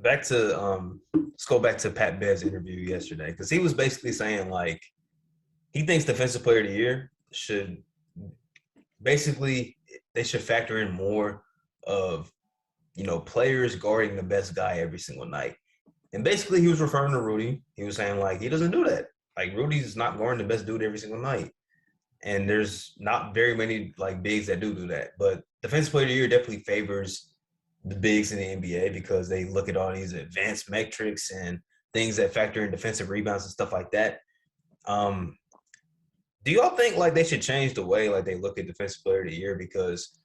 back to let's go back to Pat Bev's interview yesterday because he was basically saying like he thinks Defensive Player of the Year should basically they should factor in more of players guarding the best guy every single night. And basically he was referring to Rudy. He was saying like he doesn't do that. Like Rudy's not guarding the best dude every single night. And there's not very many like bigs that do that. But Defensive Player of the Year definitely favors the bigs in the NBA because they look at all these advanced metrics and things that factor in defensive rebounds and stuff like that. Do y'all think like they should change the way like they look at Defensive Player of the Year because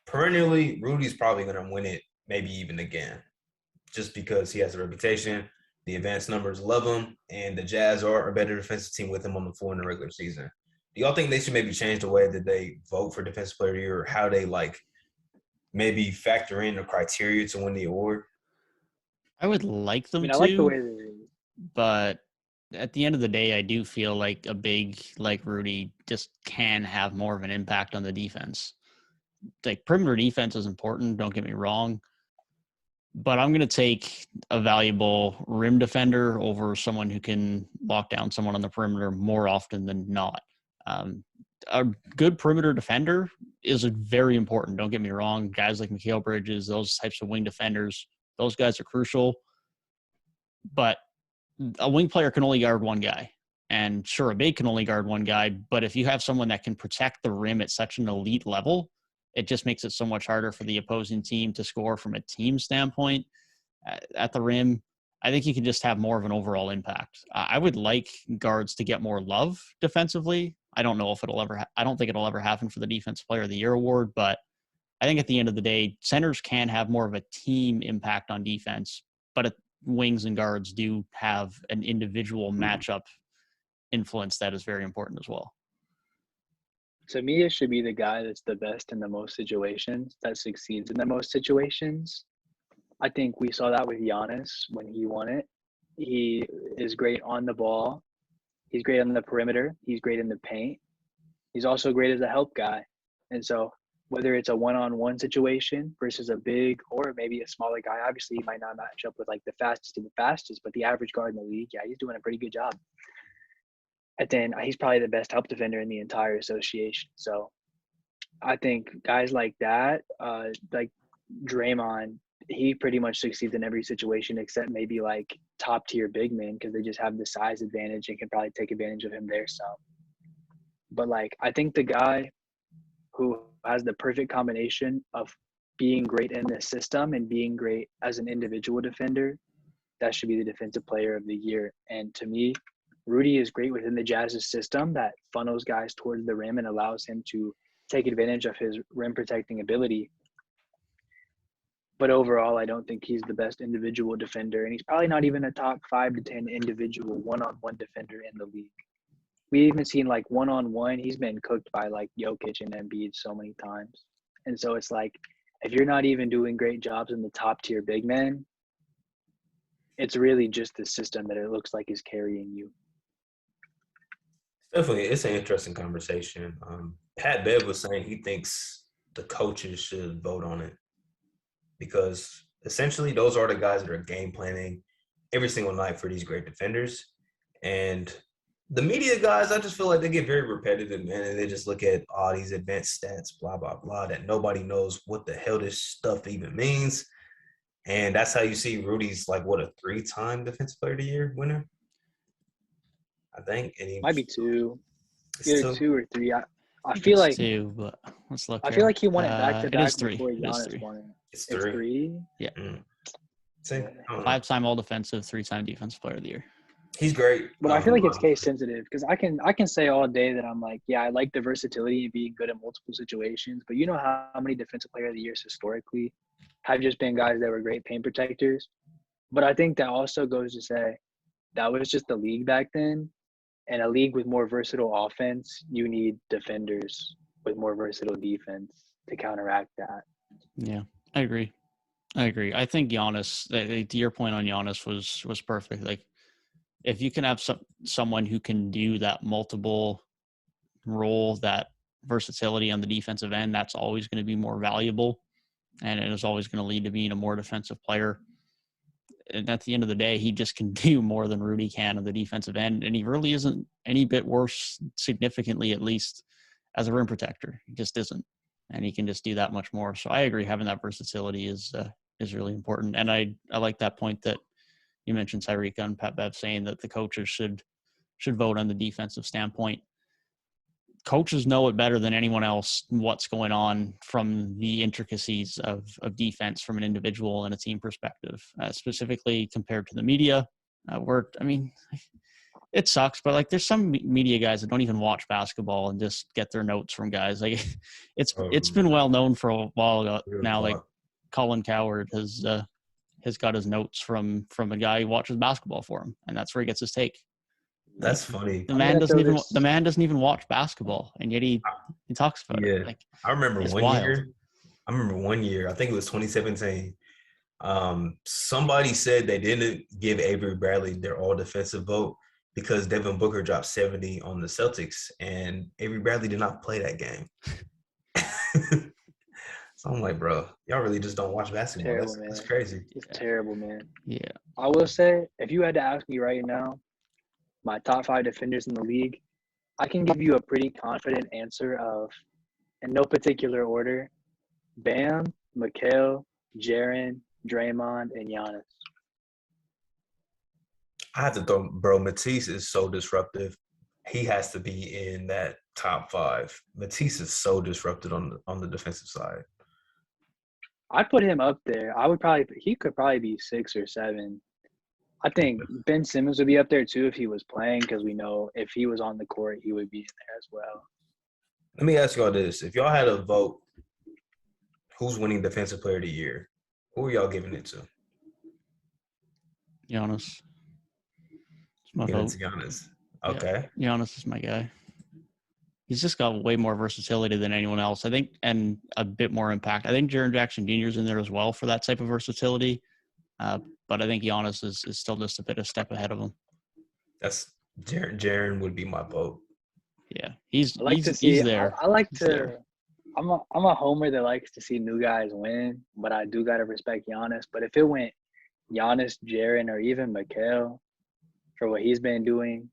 perennially Rudy's probably going to win it, maybe even again, just because he has a reputation. The advanced numbers love him, and the Jazz are a better defensive team with him on the floor in the regular season. Do y'all think they should maybe change the way that they vote for Defensive Player of the Year or how they like maybe factor in the criteria to win the award? I would like them I like the to, way they but at the end of the day, I do feel like a big like Rudy just can have more of an impact on the defense. Like perimeter defense is important, don't get me wrong, but I'm going to take a valuable rim defender over someone who can lock down someone on the perimeter more often than not. A good perimeter defender is very important. Don't get me wrong. Guys like Mikal Bridges, those types of wing defenders, those guys are crucial. But a wing player can only guard one guy. And sure, a big can only guard one guy. But if you have someone that can protect the rim at such an elite level, it just makes it so much harder for the opposing team to score from a team standpoint at the rim. I think you can just have more of an overall impact. I would like guards to get more love defensively. I don't know if it'll ever. I don't think it'll ever happen for the Defensive Player of the Year award, but I think at the end of the day, centers can have more of a team impact on defense, but wings and guards do have an individual matchup influence that is very important as well. To me, it should be the guy that's the best in the most situations, that succeeds in the most situations. I think we saw that with Giannis when he won it. He is great on the ball. He's great on the perimeter. He's great in the paint. He's also great as a help guy. And so whether it's a one-on-one situation versus a big or maybe a smaller guy, obviously he might not match up with like the fastest of the fastest, but the average guard in the league, yeah, he's doing a pretty good job. And then he's probably the best help defender in the entire association. So I think guys like that, like Draymond, he pretty much succeeds in every situation except maybe like top tier big men because they just have the size advantage and can probably take advantage of him there. So, but like I think the guy who has the perfect combination of being great in the system and being great as an individual defender, that should be the Defensive Player of the Year. And to me, Rudy is great within the Jazz's system that funnels guys towards the rim and allows him to take advantage of his rim protecting ability. But overall, I don't think he's the best individual defender, and he's probably not even a top 5 to 10 individual one-on-one defender in the league. We even seen like one-on-one, he's been cooked by like Jokic and Embiid so many times. And so it's like, if you're not even doing great jobs in the top tier big men, it's really just the system that it looks like is carrying you. Definitely, it's an interesting conversation. Pat Bev was saying he thinks the coaches should vote on it because essentially those are the guys that are game planning every single night for these great defenders. And the media guys, I just feel like they get very repetitive, man, and they just look at all these advanced stats, blah, blah, blah, that nobody knows what the hell this stuff even means. And that's how you see Rudy's like, what, a 3-time Defensive Player of the Year winner? I think. And he might be 2. Either 2 or 3. I feel like 2, but let's look. I feel like he won it back to back 3. before Giannis won it. It's 3. Yeah. See, 5-time All Defensive, 3-time Defensive Player of the Year. He's great. But I feel like it's case sensitive because I can say all day that I'm like, yeah, I like the versatility and being good in multiple situations. But you know how many Defensive Player of the Years historically have just been guys that were great paint protectors. But I think that also goes to say that was just the league back then. And a league with more versatile offense, you need defenders with more versatile defense to counteract that. Yeah, I agree. I think Giannis, to your point on Giannis was perfect. Like, if you can have someone who can do that multiple role, that versatility on the defensive end, that's always going to be more valuable, and it is always going to lead to being a more defensive player. And at the end of the day, he just can do more than Rudy can on the defensive end. And he really isn't any bit worse, significantly at least, as a rim protector. He just isn't. And he can just do that much more. So I agree, having that versatility is really important. And I like that point that you mentioned, Tyrik and Pat Bev, saying that the coaches should vote on the defensive standpoint. Coaches know it better than anyone else what's going on from the intricacies of defense from an individual and a team perspective, specifically compared to the media. It sucks, but like there's some media guys that don't even watch basketball and just get their notes from guys. Like it's been well known for a while now. Like Colin Cowherd has got his notes from a guy who watches basketball for him, and that's where he gets his take. That's funny. The man doesn't even watch basketball, and yet he talks about it. Like, I remember one year. I think it was 2017. Somebody said they didn't give Avery Bradley their all defensive vote because Devin Booker dropped 70 on the Celtics, and Avery Bradley did not play that game. So I'm like, bro, y'all really just don't watch basketball. Terrible, That's crazy. It's terrible, man. Yeah. I will say, if you had to ask me right now, my top 5 defenders in the league, I can give you a pretty confident answer of, in no particular order, Bam, Mikal, Jaren, Draymond, and Giannis. I have to throw, bro, Matisse is so disruptive. He has to be in that top 5. Matisse is so disrupted on the defensive side. I'd put him up there. He could probably be 6 or 7. I think Ben Simmons would be up there too if he was playing, because we know if he was on the court, he would be in there as well. Let me ask y'all this. If y'all had a vote, who's winning Defensive Player of the Year? Who are y'all giving it to? Giannis. It's my Giving vote. it to Giannis. Okay. Yeah, Giannis is my guy. He's just got way more versatility than anyone else, I think, and a bit more impact. I think Jaren Jackson Jr. is in there as well for that type of versatility. But I think Giannis is still just a bit of step ahead of him. That's Jaren would be my vote. Yeah, he's there. I'm a homer that likes to see new guys win, but I do gotta respect Giannis. But if it went Giannis, Jaren, or even Mikal for what he's been doing,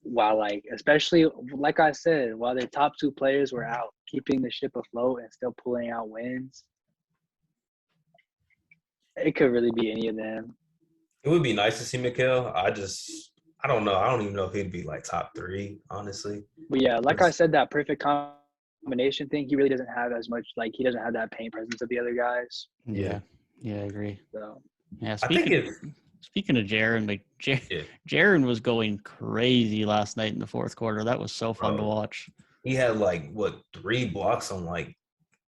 while especially like I said, while their top 2 players were out keeping the ship afloat and still pulling out wins, it could really be any of them. It would be nice to see Mikal. I don't know. I don't even know if he'd be like top 3, honestly. But yeah, like I said, that perfect combination thing, he really doesn't have as much, he doesn't have that paint presence of the other guys. Yeah, I agree. So yeah, speaking of Jaren, Jaren was going crazy last night in the fourth quarter. That was so fun to watch. He had 3 blocks on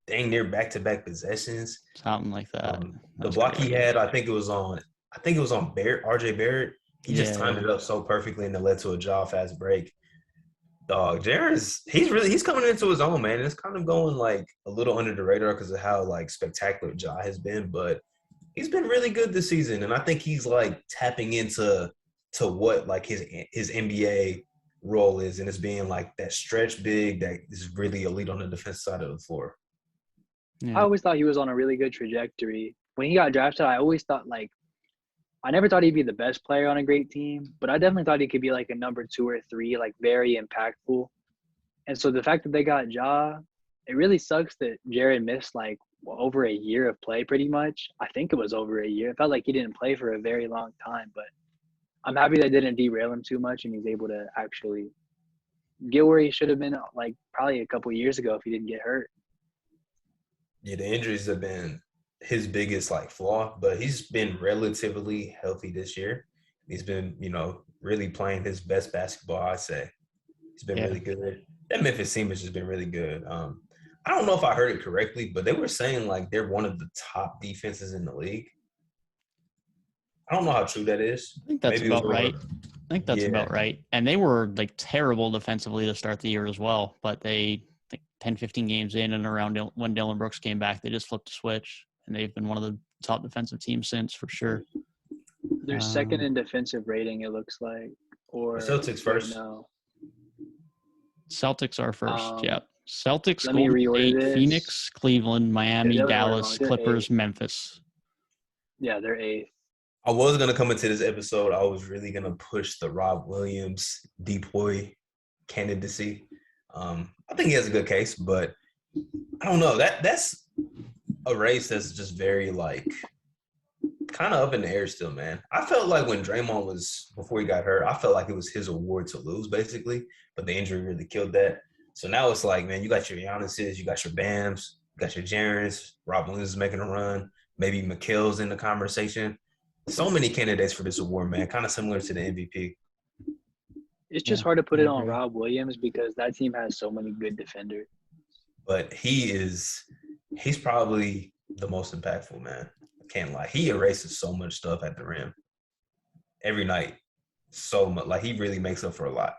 dang near back-to-back possessions. Something like that. The block he had, I think it was on Barrett, RJ Barrett. He just timed it up so perfectly, and it led to a jaw fast break. Dog, Jaren's he's coming into his own, man. It's kind of going a little under the radar because of how spectacular Ja has been, but he's been really good this season, and I think he's tapping into what his NBA role is, and it's being that stretch big that is really elite on the defensive side of the floor. Yeah. I always thought he was on a really good trajectory. When he got drafted, I always thought I never thought he'd be the best player on a great team, but I definitely thought he could be a number 2 or 3, very impactful. And so the fact that they got Ja, it really sucks that Jaren missed over a year of play pretty much. I think it was over a year. It felt like he didn't play for a very long time, but I'm happy that didn't derail him too much and he's able to actually get where he should have been probably a couple years ago if he didn't get hurt. Yeah, the injuries have been his biggest flaw, but he's been relatively healthy this year. He's been, really playing his best basketball, I'd say. He's been really good. That Memphis team has just been really good. I don't know if I heard it correctly, but they were saying they're one of the top defenses in the league. I don't know how true that is. I think that's about right. I think that's about right. And they were terrible defensively to start the year as well, but they 10, 15 games in and around when Dillon Brooks came back, they just flipped the switch. And they've been one of the top defensive teams since, for sure. They're second in defensive rating, it looks like. Or the Celtics first. No. Celtics are first, yeah. Celtics, Let me reorder State, this. Phoenix, Cleveland, Miami, Dallas, Clippers, Memphis. Yeah, they're 8th. I was gonna come into this episode. I was really gonna push the Rob Williams DPOY candidacy. I think he has a good case, but I don't know. That's a race that's just very like kind of up in the air still, man. I felt like when Draymond was before he got hurt, I felt like it was his award to lose, basically. But the injury really killed that. So now it's like, man, you got your Giannis's, you got your Bams, you got your Jaren's. Rob Williams is making a run. Maybe Mikal's in the conversation. So many candidates for this award, man. Kind of similar to the MVP. It's just Yeah, hard to put I it on agree. Rob Williams because that team has so many good defenders. But he's probably the most impactful, man. I can't lie. He erases so much stuff at the rim every night. So much. Like he really makes up for a lot.